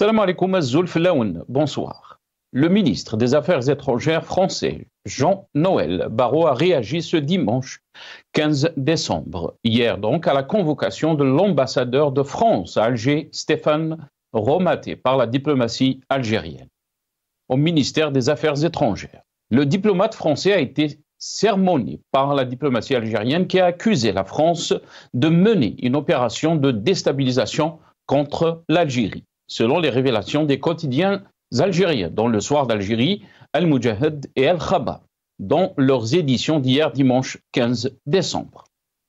Salam alaikum Azzoul Flaoun, bonsoir. Le ministre des Affaires étrangères français, Jean-Noël Barrot, a réagi ce dimanche 15 décembre, hier donc, à la convocation de l'ambassadeur de France à Alger, Stéphane Romaté, par la diplomatie algérienne, au ministère des Affaires étrangères. Le diplomate français a été sermonné par la diplomatie algérienne qui a accusé la France de mener une opération de déstabilisation contre l'Algérie, selon les révélations des quotidiens algériens, dont Le Soir d'Algérie, Al-Mujahid et Al-Khabar, dans leurs éditions d'hier dimanche 15 décembre.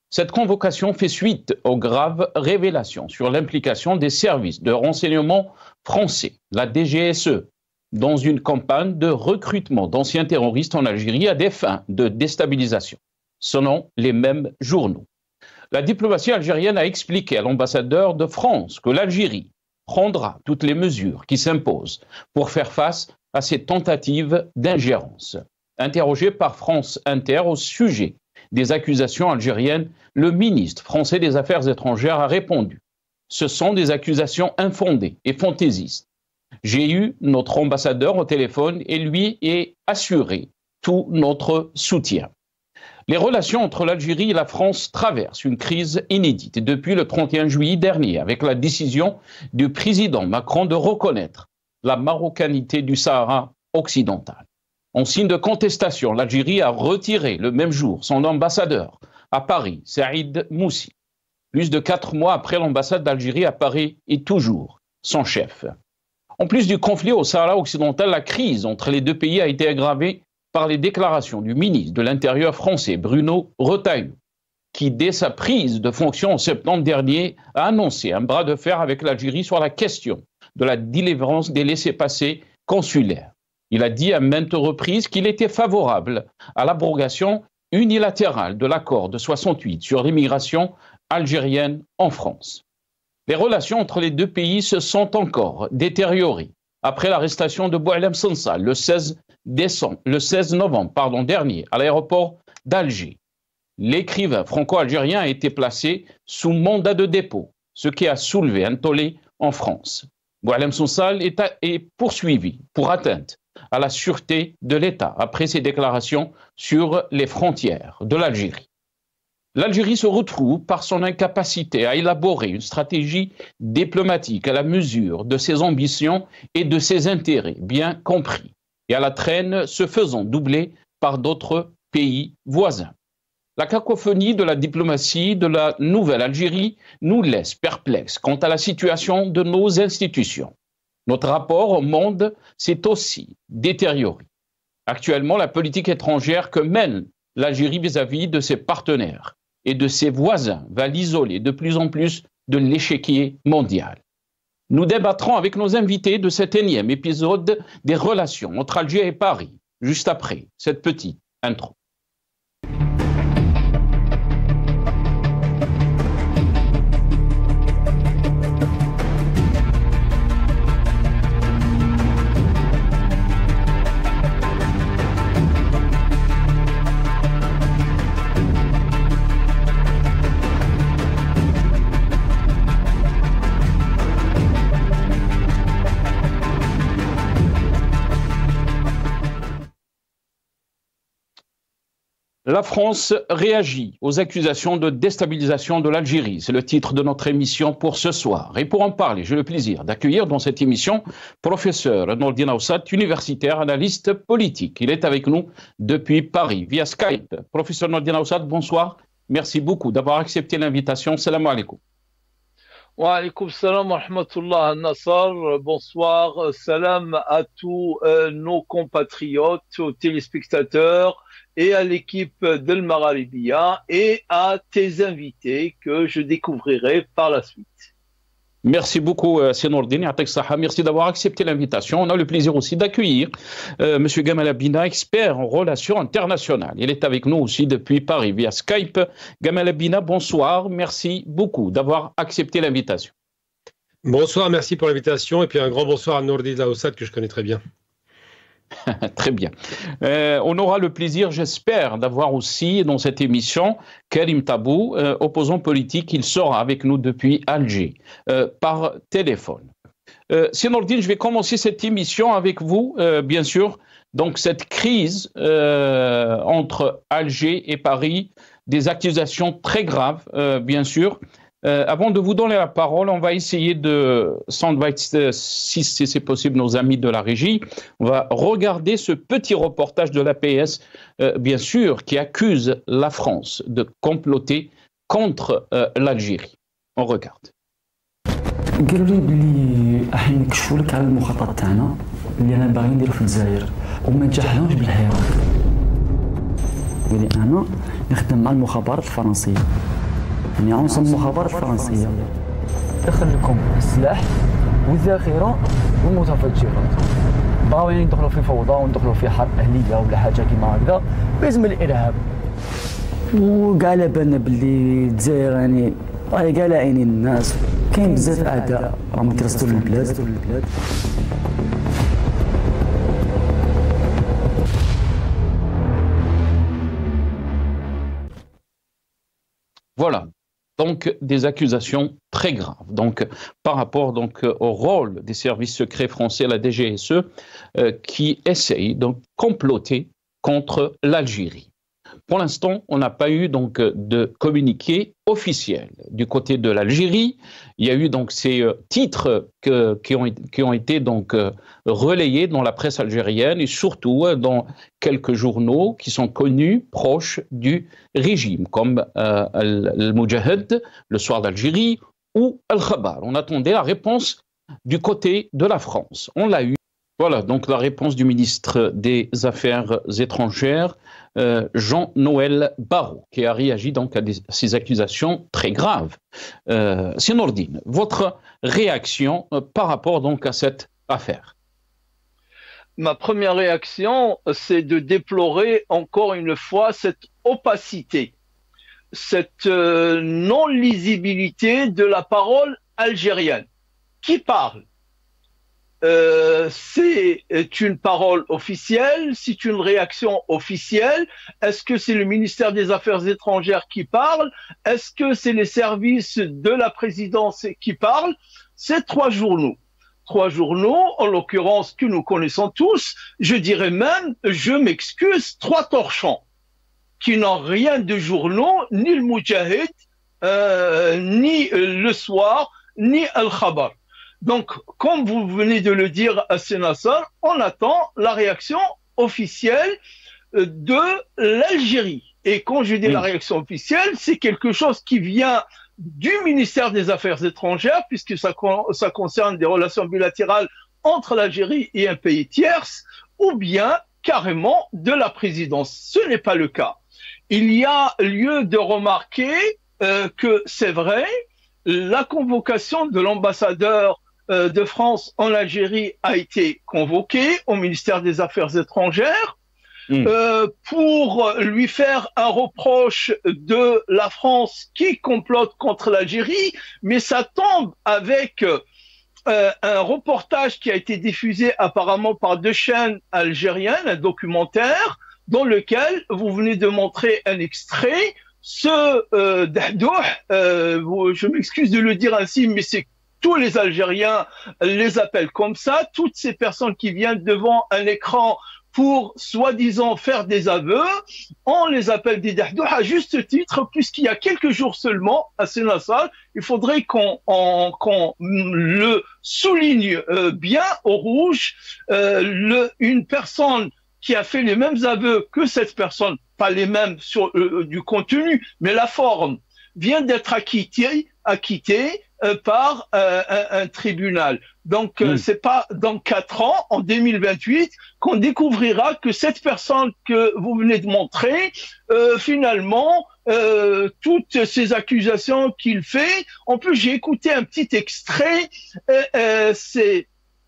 Cette convocation fait suite aux graves révélations sur l'implication des services de renseignement français, la DGSE, dans une campagne de recrutement d'anciens terroristes en Algérie à des fins de déstabilisation, selon les mêmes journaux. La diplomatie algérienne a expliqué à l'ambassadeur de France que l'Algérie prendra toutes les mesures qui s'imposent pour faire face à ces tentatives d'ingérence. Interrogé par France Inter au sujet des accusations algériennes, le ministre français des Affaires étrangères a répondu « Ce sont des accusations infondées et fantaisistes. J'ai eu notre ambassadeur au téléphone et lui est assuré tout notre soutien. » Les relations entre l'Algérie et la France traversent une crise inédite depuis le 31 juillet dernier, avec la décision du président Macron de reconnaître la marocanité du Sahara occidental. En signe de contestation, l'Algérie a retiré le même jour son ambassadeur à Paris, Saïd Moussi. Plus de 4 mois après, l'ambassade d'Algérie à Paris est toujours son chef. En plus du conflit au Sahara occidental, la crise entre les deux pays a été aggravée par les déclarations du ministre de l'Intérieur français, Bruno Retailleau, qui, dès sa prise de fonction en septembre dernier, a annoncé un bras de fer avec l'Algérie sur la question de la délivrance des laissez-passer consulaires. Il a dit à maintes reprises qu'il était favorable à l'abrogation unilatérale de l'accord de 68 sur l'immigration algérienne en France. Les relations entre les deux pays se sont encore détériorées après l'arrestation de Boualem Sansal le 16 novembre dernier à l'aéroport d'Alger. L'écrivain franco-algérien a été placé sous mandat de dépôt, ce qui a soulevé un tollé en France. Boualem Sansal est poursuivi pour atteinte à la sûreté de l'État après ses déclarations sur les frontières de l'Algérie. L'Algérie se retrouve par son incapacité à élaborer une stratégie diplomatique à la mesure de ses ambitions et de ses intérêts bien compris, et à la traîne se faisant doubler par d'autres pays voisins. La cacophonie de la diplomatie de la nouvelle Algérie nous laisse perplexes quant à la situation de nos institutions. Notre rapport au monde s'est aussi détérioré. Actuellement, la politique étrangère que mène l'Algérie vis-à-vis de ses partenaires et de ses voisins va l'isoler de plus en plus de l'échiquier mondial. Nous débattrons avec nos invités de cet énième épisode des relations entre Alger et Paris, juste après cette petite intro. La France réagit aux accusations de déstabilisation de l'Algérie. C'est le titre de notre émission pour ce soir. Et pour en parler, j'ai le plaisir d'accueillir dans cette émission professeur Nordine Aoussat, universitaire, analyste politique. Il est avec nous depuis Paris, via Skype. Professeur Nordine Aoussat, bonsoir. Merci beaucoup d'avoir accepté l'invitation. Salam alaikum. Wa alaikum salam wa rahmatullah Nassar. Bonsoir. Salam à tous nos compatriotes, aux téléspectateurs et à l'équipe d'Al Magharibiya et à tes invités que je découvrirai par la suite. Merci beaucoup, Sénourdine. Merci d'avoir accepté l'invitation. On a le plaisir aussi d'accueillir M. Gamal Abina, expert en relations internationales. Il est avec nous aussi depuis Paris via Skype. Gamal Abina, bonsoir. Merci beaucoup d'avoir accepté l'invitation. Bonsoir, merci pour l'invitation. Et puis un grand bonsoir à Nordine Aoussat que je connais très bien. Très bien. On aura le plaisir, j'espère, d'avoir aussi dans cette émission Karim Tabou, opposant politique. Il sera avec nous depuis Alger par téléphone. Nordine, je vais commencer cette émission avec vous, bien sûr. Donc, cette crise entre Alger et Paris, des accusations très graves, bien sûr. Avant de vous donner la parole, on va essayer de s'inviter, si c'est possible, nos amis de la régie. On va regarder ce petit reportage de l'APS, bien sûr, qui accuse la France de comploter contre l'Algérie. On regarde. قالوا لي بلي راح نكشفوا لك على المخطط تاعنا اللي انا باغي نديرو في الجزائر وما نجحناش بالحيره. قال لي انا نخدم مع المخابرات الفرنسيه، يعني عنصر المخابرات الفرنسيه دخل لكم السلاح والذخيره والمتفجرات. بغاو يعني ندخلوا في فوضى وندخلوا في حرب اهليه ولا حاجه كيما هكذا باسم الارهاب. وكاع على بالنا بلي الجزائر يعني راهي كاع عينين الناس، كاين بزاف اعداء راهم كيرصدوا للبلاد. Voilà, donc des accusations très graves. Donc, par rapport donc, au rôle des services secrets français, la DGSE, qui essaye de comploter contre l'Algérie. Pour l'instant, on n'a pas eu donc de communiqué officiel du côté de l'Algérie. Il y a eu donc ces titres qui ont été donc relayés dans la presse algérienne et surtout dans quelques journaux qui sont connus proches du régime, comme Al-Moudjahid, le Soir d'Algérie ou Al-Khabar. On attendait la réponse du côté de la France. On l'a eu. Voilà donc la réponse du ministre des Affaires étrangères, Jean-Noël Barrot, qui a réagi donc à ces accusations très graves. Nordine, votre réaction par rapport donc à cette affaire? Ma première réaction, c'est de déplorer encore une fois cette opacité, cette non-lisibilité de la parole algérienne. Qui parle? C'est une parole officielle, c'est une réaction officielle. Est-ce que c'est le ministère des Affaires étrangères qui parle? Est-ce que c'est les services de la présidence qui parlent? C'est trois journaux. Trois journaux, en l'occurrence, que nous connaissons tous. Je dirais même, je m'excuse, trois torchons qui n'ont rien de journaux, ni le Moudjahid, ni le Soir, ni Al-Khabar. Donc, comme vous venez de le dire à Sénassar, on attend la réaction officielle de l'Algérie. Et quand je dis la réaction officielle, c'est quelque chose qui vient du ministère des Affaires étrangères, puisque ça concerne des relations bilatérales entre l'Algérie et un pays tierce, ou bien carrément de la présidence. Ce n'est pas le cas. Il y a lieu de remarquer que c'est vrai, la convocation de l'ambassadeur de France en Algérie a été convoquée au ministère des Affaires étrangères pour lui faire un reproche de la France qui complote contre l'Algérie, mais ça tombe avec un reportage qui a été diffusé apparemment par deux chaînes algériennes, un documentaire dans lequel vous venez de montrer un extrait. Ce Dahdouh, je m'excuse de le dire ainsi, mais c'est tous les Algériens les appellent comme ça, toutes ces personnes qui viennent devant un écran pour soi-disant faire des aveux, on les appelle des Dahdouh à juste titre, puisqu'il y a quelques jours seulement à Sénassar, il faudrait qu'on le souligne bien au rouge, une personne qui a fait les mêmes aveux que cette personne, pas les mêmes sur du contenu, mais la forme, vient d'être acquittée par un tribunal. Donc, c'est pas dans 4 ans, en 2028, qu'on découvrira que cette personne que vous venez de montrer, finalement, toutes ces accusations qu'il fait. En plus, j'ai écouté un petit extrait.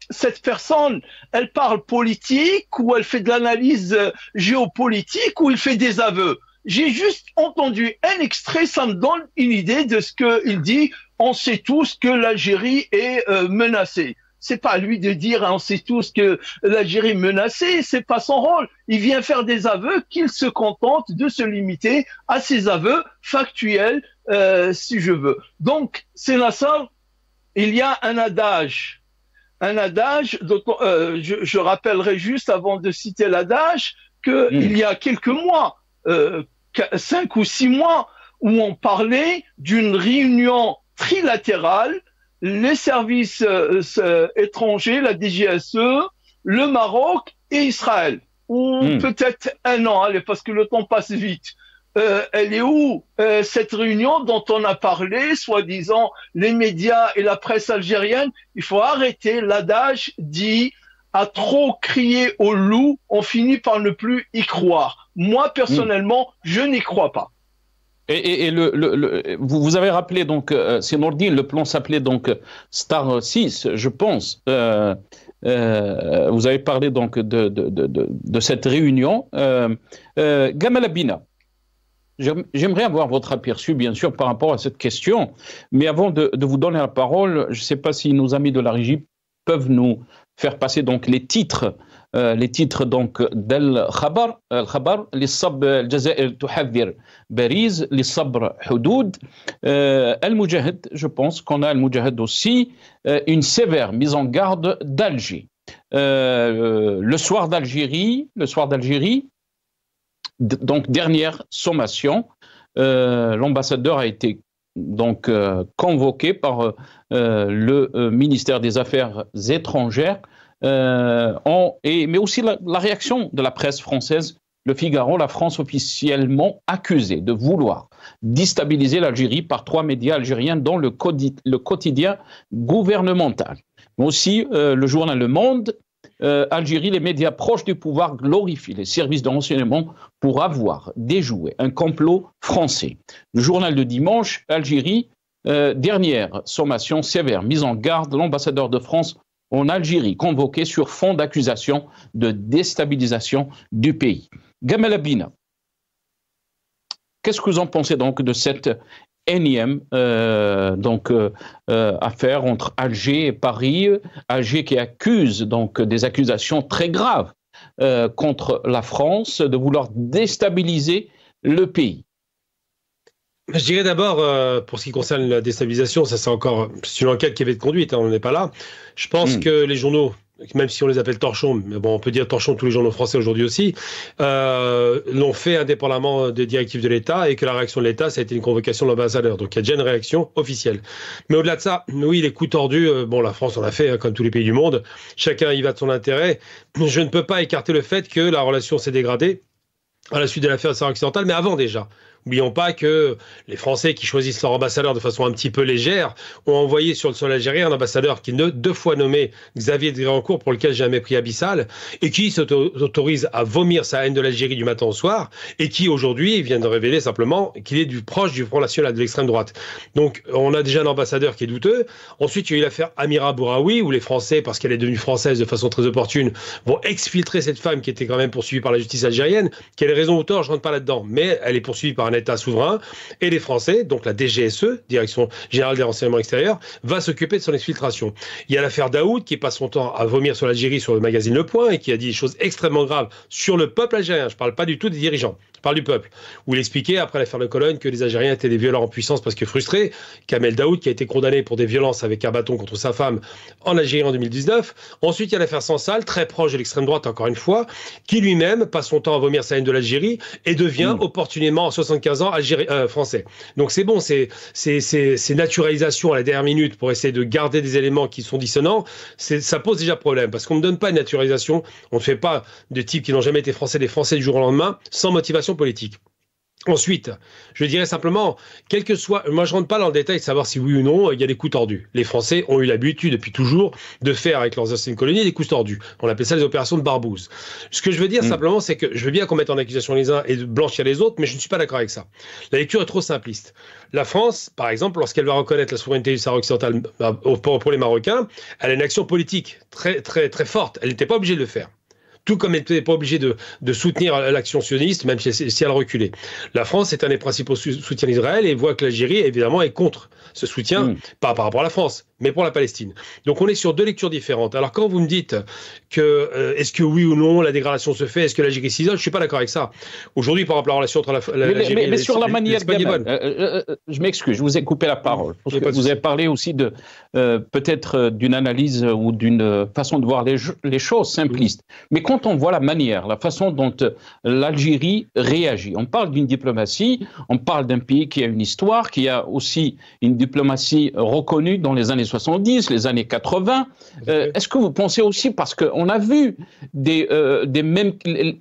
Cette personne, elle parle politique ou elle fait de l'analyse géopolitique ou il fait des aveux. J'ai juste entendu un extrait, ça me donne une idée de ce qu'il dit. On sait tous que l'Algérie est menacée. C'est pas à lui de dire on sait tous que l'Algérie est menacée, c'est pas son rôle. Il vient faire des aveux qu'il se contente de se limiter à ses aveux factuels, si je veux. Donc, Sénassar, il y a un adage un adage, je rappellerai juste avant de citer l'adage, qu'il y a quelques mois, 5 ou 6 mois, où on parlait d'une réunion trilatérale, les services étrangers, la DGSE, le Maroc et Israël. Ou peut-être un an, allez, parce que le temps passe vite. Elle est où cette réunion dont on a parlé, soi-disant les médias et la presse algérienne? Il faut arrêter. L'adage dit à trop crier au loup, on finit par ne plus y croire. Moi, personnellement, je n'y crois pas. Et vous avez rappelé donc, c'est Nourdine, le plan s'appelait donc Star 6, je pense. Vous avez parlé donc de cette réunion. Gamal Abina, j'aimerais avoir votre aperçu, bien sûr, par rapport à cette question. Mais avant de vous donner la parole, je ne sais pas si nos amis de la régie peuvent nous faire passer donc les titres donc d'Al-Khabar, للصب الجزائر تحذر باريس للصبر حدود. Al-Moudjahid, je pense qu'on a Al-Moudjahid aussi, une sévère mise en garde d'Alger. Le soir d'Algérie, donc dernière sommation, l'ambassadeur a été donc convoqué par le ministère des Affaires étrangères, mais aussi la réaction de la presse française, Le Figaro, la France officiellement accusée de vouloir déstabiliser l'Algérie par 3 médias algériens, dont le quotidien gouvernemental. Mais aussi le journal Le Monde. Algérie, les médias proches du pouvoir glorifient les services de renseignement pour avoir déjoué un complot français. Le journal de dimanche, Algérie, dernière sommation sévère, mise en garde, l'ambassadeur de France en Algérie, convoqué sur fond d'accusation de déstabilisation du pays. Gamal Abina, qu'est-ce que vous en pensez donc de cette énième affaire entre Alger et Paris? Alger qui accuse donc des accusations très graves contre la France de vouloir déstabiliser le pays. Je dirais d'abord, pour ce qui concerne la déstabilisation, ça c'est une enquête qui avait été conduite, on n'en est pas là. Je pense que les journaux, même si on les appelle torchons, mais bon, on peut dire torchons tous les journaux français aujourd'hui aussi, l'ont fait indépendamment des directives de l'État, et que la réaction de l'État, ça a été une convocation de l'ambassadeur. Donc il y a déjà une réaction officielle. Mais au-delà de ça, oui, les coups tordus, la France en a fait, comme tous les pays du monde, chacun y va de son intérêt. Je ne peux pas écarter le fait que la relation s'est dégradée à la suite de l'affaire Sahara occidentale, mais avant déjà. N'oublions pas que les Français qui choisissent leur ambassadeur de façon un petit peu légère ont envoyé sur le sol algérien un ambassadeur qui est 2 fois nommé Xavier de Gréancourt, pour lequel j'ai un mépris abyssal, et qui s'autorise à vomir sa haine de l'Algérie du matin au soir, et qui aujourd'hui vient de révéler simplement qu'il est proche du Front National de l'extrême droite. Donc on a déjà un ambassadeur qui est douteux. Ensuite il y a eu l'affaire Amira Bouraoui, où les Français, parce qu'elle est devenue française de façon très opportune, vont exfiltrer cette femme qui était quand même poursuivie par la justice algérienne. Quelle raison ou tort, je ne rentre pas là-dedans, mais elle est poursuivie par un État souverain, et les Français, donc la DGSE, Direction Générale des Renseignements Extérieurs, va s'occuper de son exfiltration. Il y a l'affaire Daoud, qui passe son temps à vomir sur l'Algérie sur le magazine Le Point, et qui a dit des choses extrêmement graves sur le peuple algérien. Je ne parle pas du tout des dirigeants, je parle du peuple. Où il expliquait, après l'affaire de Cologne, que les Algériens étaient des violents en puissance parce que frustrés. Kamel Daoud, qui a été condamné pour des violences avec un bâton contre sa femme en Algérie en 2019. Ensuite, il y a l'affaire Sansal, très proche de l'extrême droite, encore une fois, qui lui-même passe son temps à vomir sa haine de l'Algérie et devient opportunément, à 75 ans, français. Donc c'est bon, c'est naturalisation à la dernière minute pour essayer de garder des éléments qui sont dissonants, ça pose déjà problème, parce qu'on ne donne pas une naturalisation, on ne fait pas de types qui n'ont jamais été français, des Français du jour au lendemain, sans motivation politique. Ensuite, je dirais simplement, quel que soit, moi je rentre pas dans le détail de savoir si oui ou non il y a des coups tordus. Les Français ont eu l'habitude depuis toujours de faire avec leurs anciennes colonies des coups tordus. On appelle ça les opérations de barbouze. Ce que je veux dire simplement, c'est que je veux bien qu'on mette en accusation les uns et de blanchir les autres, mais je ne suis pas d'accord avec ça. La lecture est trop simpliste. La France, par exemple, lorsqu'elle va reconnaître la souveraineté du Sahara occidental pour les Marocains, elle a une action politique très très très forte. Elle n'était pas obligée de le faire. Tout comme elle n'était pas obligée de soutenir l'action sioniste, même si elle reculait. La France est un des principaux soutiens d'Israël et voit que l'Algérie, évidemment, est contre ce soutien, pas par rapport à la France, mais pour la Palestine. Donc on est sur 2 lectures différentes. Alors quand vous me dites est-ce que oui ou non la dégradation se fait? Est-ce que l'Algérie s'isole? Je suis pas d'accord avec ça. Aujourd'hui, par exemple, la relation entre l'Algérie mais sur la manière, je m'excuse, je vous ai coupé la parole. Parce que vous avez parlé aussi de peut-être d'une analyse ou d'une façon de voir les choses simplistes. Mais quand on voit la manière, la façon dont l'Algérie réagit, on parle d'une diplomatie, on parle d'un pays qui a une histoire, qui a aussi une diplomatie reconnue dans les années 70, les années 80. Est-ce que vous pensez aussi, parce qu'on a vu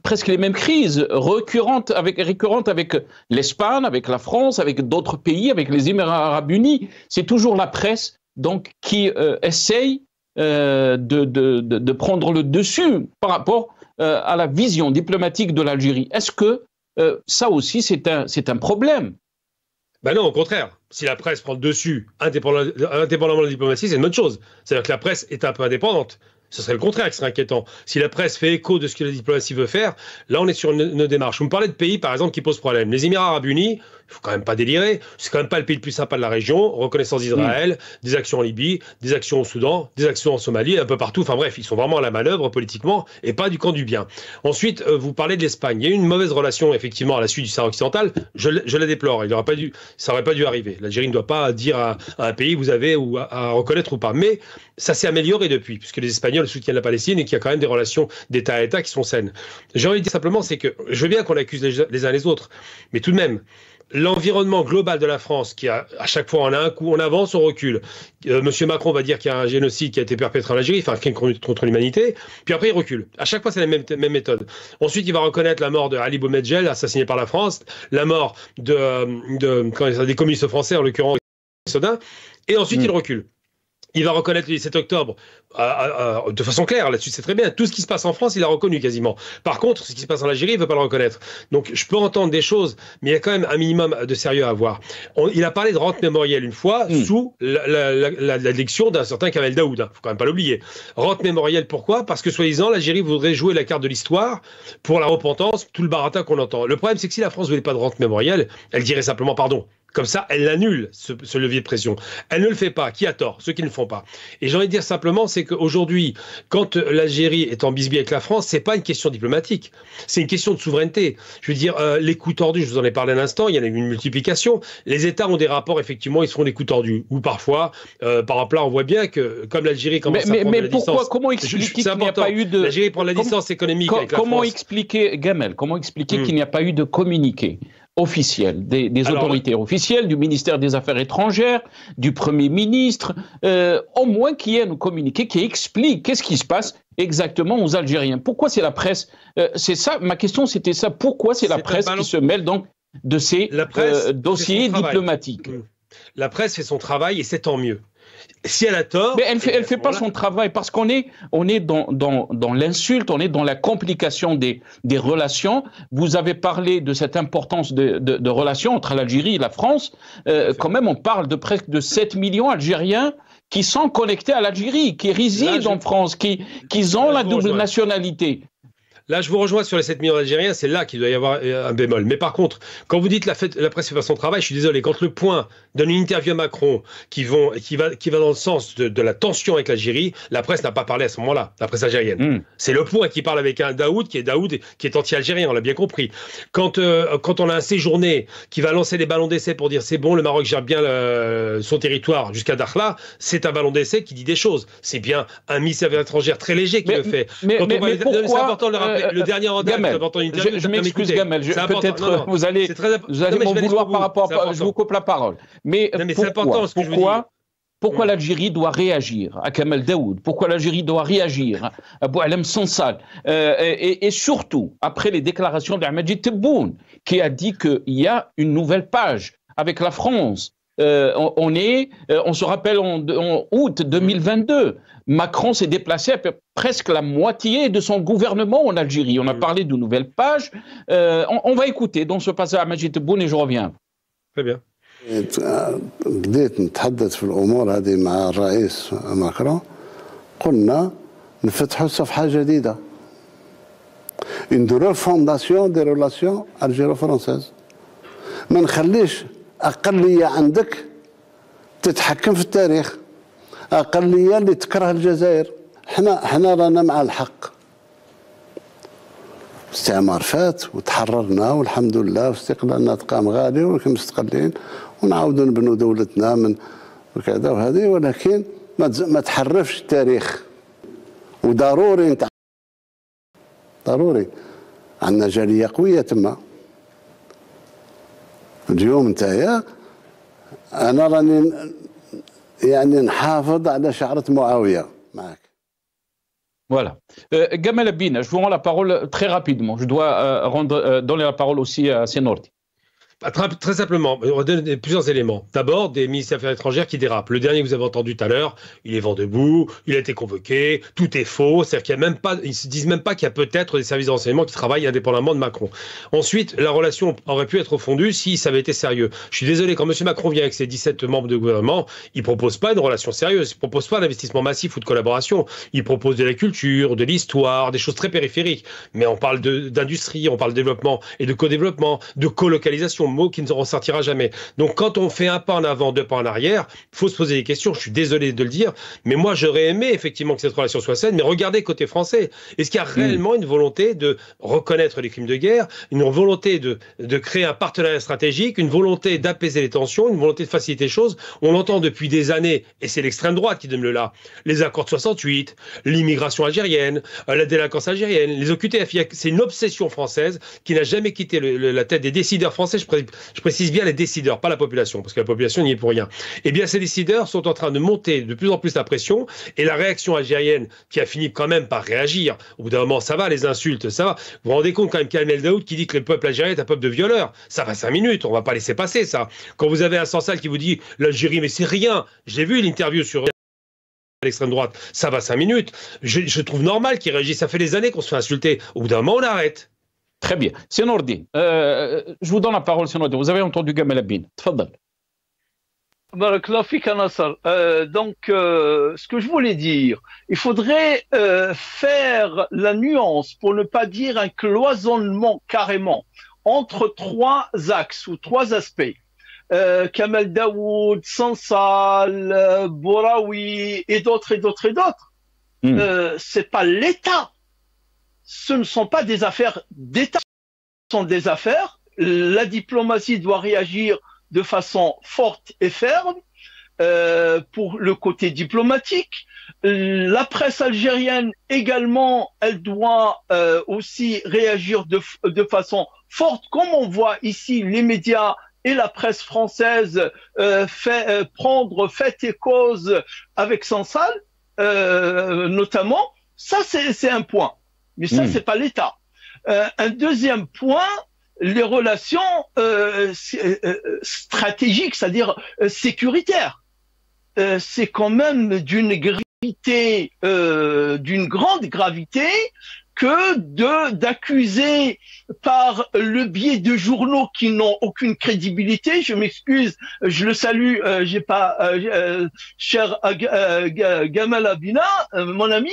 presque les mêmes crises récurrentes avec l'Espagne, avec la France, avec d'autres pays, avec les Émirats arabes unis, c'est toujours la presse donc qui essaye de prendre le dessus par rapport à la vision diplomatique de l'Algérie. Est-ce que ça aussi c'est un problème? Ben non, au contraire. Si la presse prend le dessus, indépendamment de la diplomatie, c'est une bonne chose. C'est-à-dire que la presse est un peu indépendante. Ce serait le contraire qui serait inquiétant. Si la presse fait écho de ce que la diplomatie veut faire, là on est sur une démarche. Vous me parlez de pays, par exemple, qui posent problème. Les Émirats arabes unis, il faut quand même pas délirer, c'est quand même pas le pays le plus sympa de la région, reconnaissance d'Israël, des actions en Libye, des actions au Soudan, des actions en Somalie, un peu partout, enfin bref, ils sont vraiment à la manœuvre politiquement et pas du camp du bien. Ensuite, vous parlez de l'Espagne. Il y a eu une mauvaise relation, effectivement, à la suite du Sahara occidental, je la déplore, ça n'aurait pas dû arriver. L'Algérie ne doit pas dire à un pays, vous avez ou à reconnaître ou pas. Mais ça s'est amélioré depuis, puisque les Espagnols soutiennent la Palestine et qu'il y a quand même des relations d'État à État qui sont saines. J'ai envie de dire simplement, c'est que je veux bien qu'on accuse les uns les autres, mais tout de même, l'environnement global de la France, qui a, à chaque fois, on a un coup, on avance, on recule. Monsieur Macron va dire qu'il y a un génocide qui a été perpétré en Algérie, enfin un crime contre l'humanité, puis après il recule. À chaque fois, c'est la même méthode. Ensuite, il va reconnaître la mort de Ali Boumedjel, assassiné par la France, la mort des communistes français, en l'occurrence Sodin, et ensuite il recule. Il va reconnaître le 17 octobre de façon claire, là-dessus c'est très bien. Tout ce qui se passe en France, il a reconnu quasiment. Par contre, ce qui se passe en Algérie, il ne veut pas le reconnaître. Donc je peux entendre des choses, mais il y a quand même un minimum de sérieux à avoir. Il a parlé de rente mémorielle une fois, sous l'élection d'un certain Kamel Daoud. Il ne faut quand même pas l'oublier. Rente mémorielle, pourquoi? Parce que soi-disant, l'Algérie voudrait jouer la carte de l'histoire pour la repentance, tout le baratin qu'on entend. Le problème, c'est que si la France ne voulait pas de rente mémorielle, elle dirait simplement pardon. Comme ça, elle annule ce levier de pression. Elle ne le fait pas. Qui a tort? Ceux qui ne le font pas. Et j'ai envie de dire simplement, c'est qu'aujourd'hui, quand l'Algérie est en bisbille avec la France, c'est pas une question diplomatique. C'est une question de souveraineté. Je veux dire, les coups tordus, je vous en ai parlé un instant, il y en a eu une multiplication. Les États ont des rapports, effectivement, ils se font des coups tordus. Ou parfois, par exemple, là, on voit bien que, comme l'Algérie commence à prendre la distance... Comment expliquer qu'il n'y a pas eu de... L'Algérie prend la distance économique avec la France. Comment expliquer, Gamel, qu'il n'y a pas eu de communiqué officiel, des autorités officielles, du ministère des Affaires étrangères, du Premier ministre, au moins qu'il y ait un communiqué qui explique qu'est-ce qui se passe exactement aux Algériens. Pourquoi c'est la presse? C'est ça, ma question c'était ça. Pourquoi c'est la presse qui se mêle donc de ces dossiers diplomatiques? La presse fait son travail et c'est tant mieux. Si elle a tort... Mais elle fait pas son travail parce qu'on est dans l'insulte, on est dans la complication des relations. Vous avez parlé de cette importance de relations entre l'Algérie et la France. Quand même, on parle de presque de 7 millions d'Algériens qui sont connectés à l'Algérie, qui résident en France, qui ont la double nationalité. Là, je vous rejoins sur les 7 millions d'Algériens, c'est là qu'il doit y avoir un bémol. Mais par contre, quand vous dites la presse fait pas son travail, je suis désolé, quand le Point donne une interview à Macron qui va dans le sens de la tension avec l'Algérie, la presse n'a pas parlé à ce moment-là, la presse algérienne. C'est le Point qui parle avec un Daoud qui est anti-algérien, on l'a bien compris. Quand on a un séjourné qui va lancer des ballons d'essai pour dire c'est bon, le Maroc gère bien son territoire jusqu'à Dakhla, c'est un ballon d'essai qui dit des choses. C'est bien un ministère des Affaires étrangères très léger qui le fait. Mais pourquoi, c'est important de le rappeler. Le dernier mandat, je m'excuse, Gamel. Peut-être vous allez m'en vouloir par rapport à... Je vous coupe la parole. Mais pourquoi l'Algérie doit réagir à Kamel Daoud? Pourquoi l'Algérie doit réagir à Boualem Sansal? Et surtout, après les déclarations d'Ahmed Tebboune, qui a dit qu'il y a une nouvelle page avec la France. On se rappelle en août 2022, Macron s'est déplacé à presque la moitié de son gouvernement en Algérie. On a parlé de nouvelles pages. On va écouter dans ce passage à Majid Tebboune et je reviens. Très bien. بديت نتحدث في الأمور هذه مع الرئيس ماكرون قلنا نفتحوا صفحة جديدة une refondation des relations algéro-françaises ما نخليش أقلية عندك تتحكم في التاريخ أقلية اللي تكره الجزائر حنا رانا مع الحق. الاستعمار فات وتحررنا والحمد لله واستقلالنا تقام غالي ولكن مستقلين ونعاودوا نبنوا دولتنا من وكذا وهذه، ولكن ما تحرفش التاريخ. وضروري ضروري عندنا جاليه قويه تما. اليوم نتايا انا راني يعني نحافظ على شعره معاويه معك. Voilà. Gamal Abina, je vous rends la parole très rapidement. Je dois donner la parole aussi à Senordi. Très simplement, on va donner plusieurs éléments. D'abord, des ministres des Affaires étrangères qui dérapent. Le dernier que vous avez entendu tout à l'heure, il est vent debout, il a été convoqué, tout est faux, c'est-à-dire qu'il y a même pas, ils se disent même pas qu'il y a peut-être des services de renseignement qui travaillent indépendamment de Macron. Ensuite, la relation aurait pu être fondue si ça avait été sérieux. Je suis désolé, quand M. Macron vient avec ses 17 membres de gouvernement, il propose pas une relation sérieuse, il propose pas d'investissement massif ou de collaboration, il propose de la culture, de l'histoire, des choses très périphériques. Mais on parle d'industrie, on parle de développement et de co-développement, de colocalisation, mot qui ne ressortira jamais. Donc quand on fait un pas en avant, deux pas en arrière, il faut se poser des questions. Je suis désolé de le dire, mais moi j'aurais aimé effectivement que cette relation soit saine, mais regardez côté français. Est-ce qu'il y a réellement une volonté de reconnaître les crimes de guerre, une volonté de créer un partenariat stratégique, une volonté d'apaiser les tensions, une volonté de faciliter les choses? On l'entend depuis des années, et c'est l'extrême droite qui donne le là. Les accords de 68, l'immigration algérienne, la délinquance algérienne, les OQTF. C'est une obsession française qui n'a jamais quitté la tête des décideurs français. Je précise bien les décideurs, pas la population, parce que la population n'y est pour rien. Eh bien, ces décideurs sont en train de monter de plus en plus la pression, et la réaction algérienne, qui a fini quand même par réagir, au bout d'un moment, ça va, les insultes, ça va. Vous vous rendez compte quand même qu'Amel Daoud qui dit que le peuple algérien est un peuple de violeurs, ça va 5 minutes, on va pas laisser passer ça. Quand vous avez un Sansal qui vous dit l'Algérie, mais c'est rien, j'ai vu l'interview sur l'extrême droite, ça va 5 minutes, je trouve normal qu'il réagisse, ça fait des années qu'on se fait insulter, au bout d'un moment, on arrête. Très bien. Senordi, je vous donne la parole, Senordi. Vous avez entendu Gamal Abina. Tfadal. Barakallahu fik, Nassar. Donc, ce que je voulais dire, il faudrait faire la nuance, pour ne pas dire un cloisonnement carrément, entre 3 axes ou 3 aspects. Kamel Daoud, Sansal, Bouraoui et d'autres et d'autres et d'autres. C'est pas l'État. Ce ne sont pas des affaires d'État, ce sont des affaires. La diplomatie doit réagir de façon forte et ferme pour le côté diplomatique. La presse algérienne également, elle doit aussi réagir de façon forte, comme on voit ici les médias et la presse française prendre fait et cause avec Sansal, notamment. Ça, c'est un point. Mais ça, c'est pas l'État. Un deuxième point, les relations stratégiques, c'est-à-dire sécuritaires. C'est quand même d'une gravité, d'une grande gravité, que d'accuser par le biais de journaux qui n'ont aucune crédibilité. Je m'excuse, je le salue, j'ai pas, cher Gamal Abina, mon ami,